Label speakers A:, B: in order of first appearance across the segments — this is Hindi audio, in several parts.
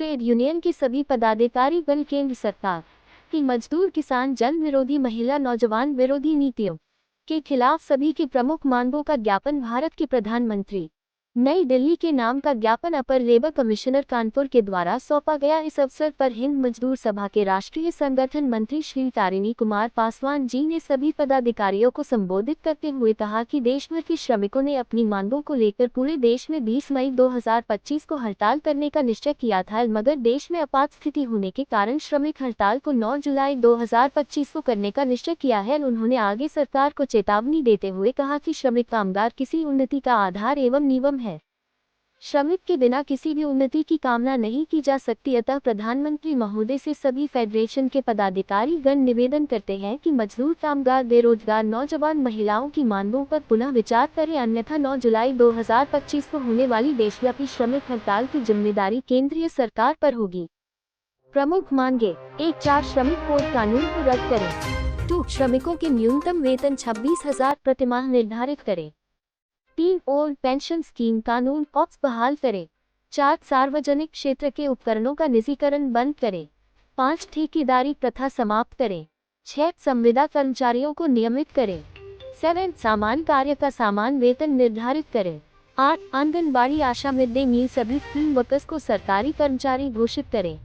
A: ट्रेड यूनियन के सभी पदाधिकारी गण केंद्र सरकार की मजदूर किसान जन विरोधी महिला नौजवान विरोधी नीतियों के खिलाफ सभी की प्रमुख मांगों का ज्ञापन भारत के प्रधानमंत्री नई दिल्ली के नाम का ज्ञापन अपर लेबर कमिश्नर कानपुर के द्वारा सौंपा गया। इस अवसर पर हिंद मजदूर सभा के राष्ट्रीय संगठन मंत्री श्री तारिणी कुमार पासवान जी ने सभी पदाधिकारियों को संबोधित करते हुए कहा कि देश भर के श्रमिकों ने अपनी मांगों को लेकर पूरे देश में 20 मई 2025 को हड़ताल करने का निश्चय किया था, मगर देश में आपात स्थिति होने के कारण श्रमिक हड़ताल को 9 जुलाई 2025 को करने का निश्चय किया है। उन्होंने आगे सरकार को चेतावनी देते हुए कहा कि श्रमिक कामगार किसी उन्नति का आधार एवं नियम है। श्रमिक के बिना किसी भी उन्नति की कामना नहीं की जा सकती। अतः प्रधानमंत्री महोदय से सभी फेडरेशन के पदाधिकारी गण निवेदन करते हैं कि मजदूर, कामगार, बेरोजगार, नौजवान, महिलाओं की मांगों पर पुनः विचार करें, अन्यथा 9 जुलाई 2025 को होने वाली देशव्यापी श्रमिक हड़ताल की जिम्मेदारी केंद्रीय सरकार पर होगी। प्रमुख मांगे: 1. श्रमिक कोड कानून को रद्द करें। 2. श्रमिकों के न्यूनतम वेतन 26,000 प्रतिमाह निर्धारित करें। 3. ओल्ड पेंशन स्कीम कानून ऑप्स बहाल करें। 4. सार्वजनिक क्षेत्र के उपकरणों का निजीकरण बंद करें। 5. ठेकेदारी प्रथा समाप्त करें। 6. संविदा कर्मचारियों को नियमित करें। 7. सामान्य कार्य का समान वेतन निर्धारित करें। 8. आंगनबाड़ी, आशा, मिड डे मील सभी फील्ड वर्कर्स को सरकारी कर्मचारी घोषित करें।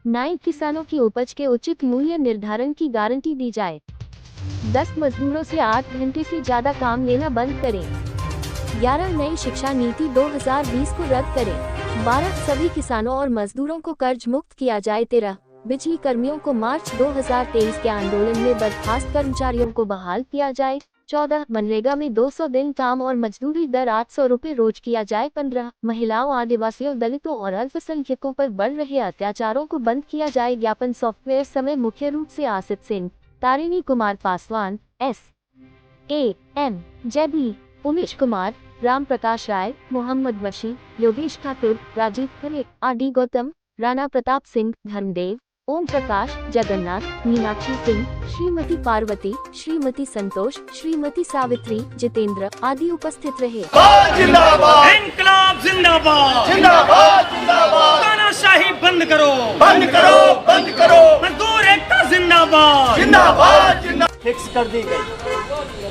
A: 9. किसानों की उपज के उचित मूल्य निर्धारण की गारंटी दी जाए। 10. मजदूरों से 8 घंटे से ज्यादा काम लेना बंद करें। 11. नई शिक्षा नीति 2020 को रद्द करें। 12. सभी किसानों और मजदूरों को कर्ज मुक्त किया जाए। 13. बिजली कर्मियों को मार्च 2023 के आंदोलन में बर्खास्त कर्मचारियों को बहाल किया जाए। 14. मनरेगा में 200 दिन काम और मजदूरी दर 800 रुपये रोज किया जाए। 15. महिलाओं, आदिवासियों, दलितों और अल्पसंख्यकों पर बढ़ रहे अत्याचारों को बंद किया जाए। ज्ञापन सॉफ्टवेयर समय मुख्य रूप से आसिफ सिंह, तारिणी कुमार पासवान, S.A.M. जैदी, उमेश कुमार, राम प्रकाश राय, मोहम्मद बशीर, योगेश ठाकुर, राजीव खरे, R.D. गौतम, राणा प्रताप सिंह, धर्मदेव, ओम प्रकाश, जगन्नाथ, मीनाक्षी सिंह, श्रीमती पार्वती, श्रीमती संतोष, श्रीमती सावित्री, जितेंद्र आदि उपस्थित रहे।
B: इंकलाब जिंदाबाद, जिंदाबाद, जिंदाबाद। तानाशाही बंद करो, बंद करो, बंद करो। मजदूर एकता जिंदाबाद, जिंदाबाद, जिंदाबाद।
C: फिक्स कर दी गई।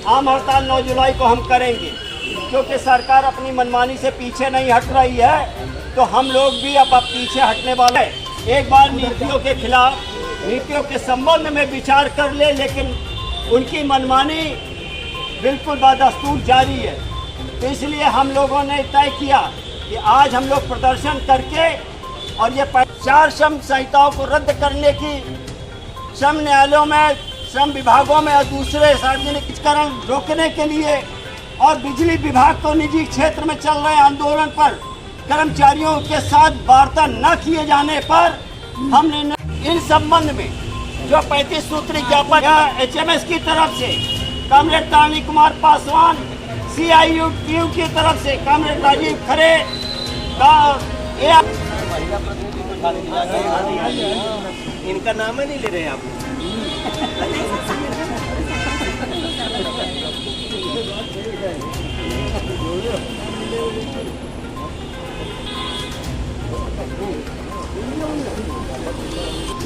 C: आम हड़ताल 9 जुलाई को हम करेंगे, क्योंकि सरकार अपनी मनमानी से पीछे नहीं हट रही है, तो हम लोग भी अब पीछे हटने वाले हैं। एक बार नीतियों के खिलाफ, नीतियों के संबंध में विचार कर ले, लेकिन उनकी मनमानी बिल्कुल बदस्तूर जारी है। तो इसलिए हम लोगों ने तय किया कि आज हम लोग प्रदर्शन करके और ये 4 श्रम संहिताओं को रद्द करने की, श्रम न्यायालयों में, श्रम विभागों में और दूसरे सार्वजनिकरण रोकने के लिए, और बिजली विभाग को निजी क्षेत्र में चल रहे आंदोलन पर कर्मचारियों के साथ वार्ता न किए जाने पर हमने इन संबंध में जो 35 सूत्री ज्ञापन HMS की तरफ से कॉमरेड तारिणी कुमार पासवान, CIU की तरफ से कॉमरेड राजीव खरे
B: इनका नाम ही नहीं ले रहे आप।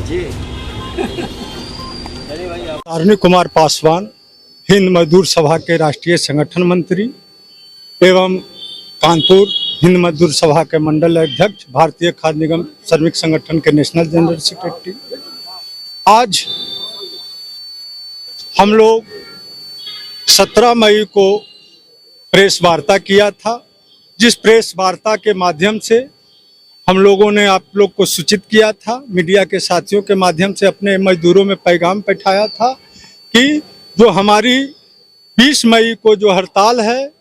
C: जी
D: तारिणी कुमार पासवान, हिंद मजदूर सभा के राष्ट्रीय संगठन मंत्री एवं कानपुर हिंद मजदूर सभा के मंडल अध्यक्ष, भारतीय खाद्य निगम श्रमिक संगठन के नेशनल जनरल सेक्रेटरी। आज हम लोग 17 मई को प्रेस वार्ता किया था, जिस प्रेस वार्ता के माध्यम से हम लोगों ने आप लोग को सूचित किया था, मीडिया के साथियों के माध्यम से अपने मजदूरों में पैगाम बैठाया था कि जो हमारी 20 मई को जो हड़ताल है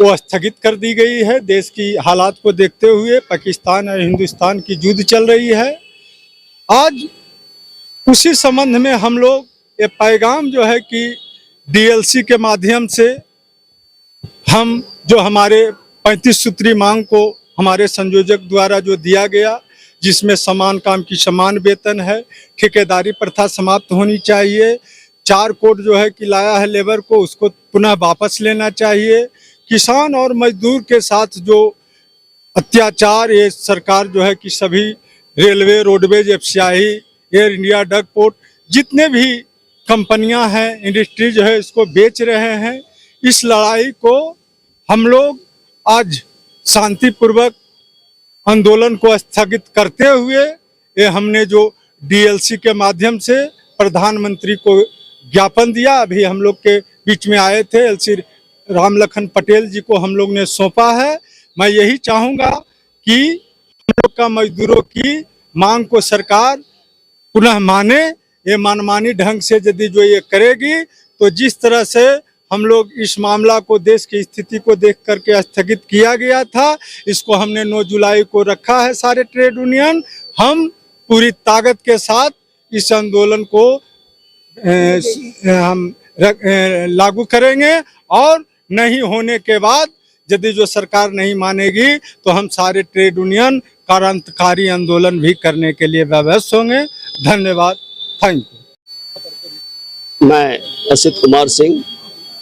D: वो स्थगित कर दी गई है। देश की हालात को देखते हुए पाकिस्तान और हिंदुस्तान की युद्ध चल रही है। आज उसी संबंध में हम लोग ये पैगाम जो है कि DLC के माध्यम से हम जो हमारे 35 सूत्री मांग को हमारे संयोजक द्वारा जो दिया गया, जिसमें समान काम की समान वेतन है, ठेकेदारी प्रथा समाप्त होनी चाहिए, 4 कोड जो है कि लाया है लेबर को उसको पुनः वापस लेना चाहिए, किसान और मजदूर के साथ जो अत्याचार ये सरकार जो है कि सभी railway, roadways, FCI, air India, duck port, जितने भी कंपनियां हैं, इंडस्ट्री जो है इसको बेच रहे हैं। इस लड़ाई को हम लोग आज शांतिपूर्वक आंदोलन को स्थगित करते हुए ये हमने जो डीएलसी के माध्यम से प्रधानमंत्री को ज्ञापन दिया, अभी हम लोग के बीच में आए थे, एलसी रामलखन पटेल जी को हम लोग ने सौंपा है। मैं यही चाहूँगा कि हम लोग का मजदूरों की मांग को सरकार पुनः माने। ये मनमानी ढंग से यदि जो ये करेगी तो जिस तरह से हम लोग इस मामला को, देश की स्थिति को देख करके स्थगित किया गया था, इसको हमने 9 जुलाई को रखा है। सारे ट्रेड यूनियन हम पूरी ताकत के साथ इस आंदोलन को हम लागू करेंगे और नहीं होने के बाद यदि जो सरकार नहीं मानेगी तो हम सारे ट्रेड यूनियन क्रांतिकारी आंदोलन भी करने के लिए व्यवस्थित होंगे। धन्यवाद, थैंक यू।
C: मैं असित कुमार सिंह,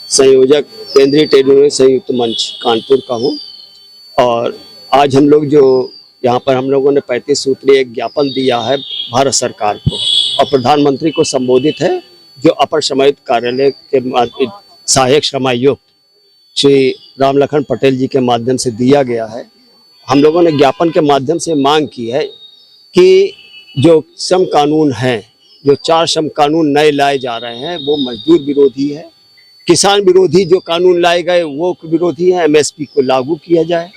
C: संयोजक केंद्रीय ट्रेड यूनियन संयुक्त मंच कानपुर का हूँ। और आज हम लोग जो यहाँ पर हम लोगों ने 35 सूत्रीय एक ज्ञापन दिया है भारत सरकार को और प्रधानमंत्री को संबोधित है, जो अपर श्रमायुक्त कार्यालय के सहायक श्रमायुक्त श्री रामलखन पटेल जी के माध्यम से दिया गया है। हम लोगों ने ज्ञापन के माध्यम से मांग की है कि जो श्रम कानून हैं, जो 4 श्रम कानून नए लाए जा रहे हैं, वो मजदूर विरोधी है, किसान विरोधी जो कानून लाए गए वो विरोधी है। एमएसपी को लागू किया जाए।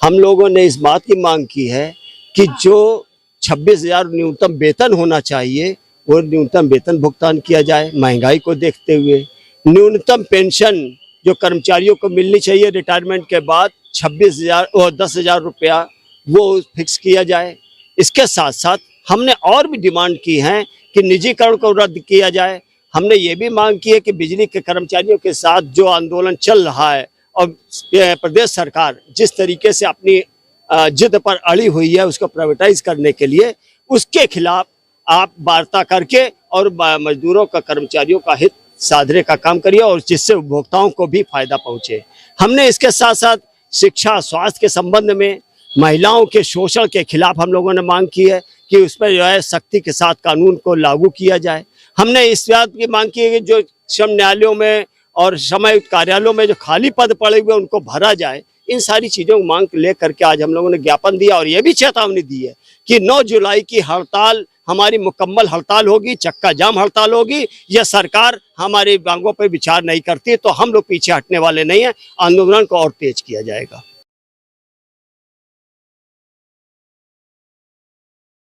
C: हम लोगों ने इस बात की मांग की है कि जो 26,000 न्यूनतम वेतन होना चाहिए वो न्यूनतम वेतन भुगतान किया जाए महंगाई को देखते हुए। न्यूनतम पेंशन जो कर्मचारियों को मिलनी चाहिए रिटायरमेंट के बाद 26,000 और 10,000 रुपया, वो फिक्स किया जाए। इसके साथ साथ हमने और भी डिमांड की है कि निजीकरण को रद्द किया जाए। हमने ये भी मांग की है कि बिजली के कर्मचारियों के साथ जो आंदोलन चल रहा है और प्रदेश सरकार जिस तरीके से अपनी जिद पर अड़ी हुई है उसको प्राइवेटाइज करने के लिए, उसके खिलाफ आप वार्ता करके और मजदूरों का, कर्मचारियों का हित साधने का काम करिए और जिससे उपभोक्ताओं को भी फायदा पहुंचे। हमने इसके साथ साथ शिक्षा, स्वास्थ्य के संबंध में, महिलाओं के शोषण के खिलाफ हम लोगों ने मांग की है कि उस पर जो है सख्ती के साथ कानून को लागू किया जाए। हमने इस बात की मांग की है कि जो श्रम न्यायालयों में और श्रमायुक्त कार्यालयों में जो खाली पद पड़े हुए उनको भरा जाए। इन सारी चीज़ों की मांग लेकर के आज हम लोगों ने ज्ञापन दिया और ये भी चेतावनी दी है कि 9 जुलाई की हड़ताल हमारी मुकम्मल हड़ताल होगी, चक्का जाम हड़ताल होगी। यह सरकार हमारी मांगों पर विचार नहीं करती तो हम लोग पीछे हटने वाले नहीं हैं। आंदोलन को और तेज किया जाएगा।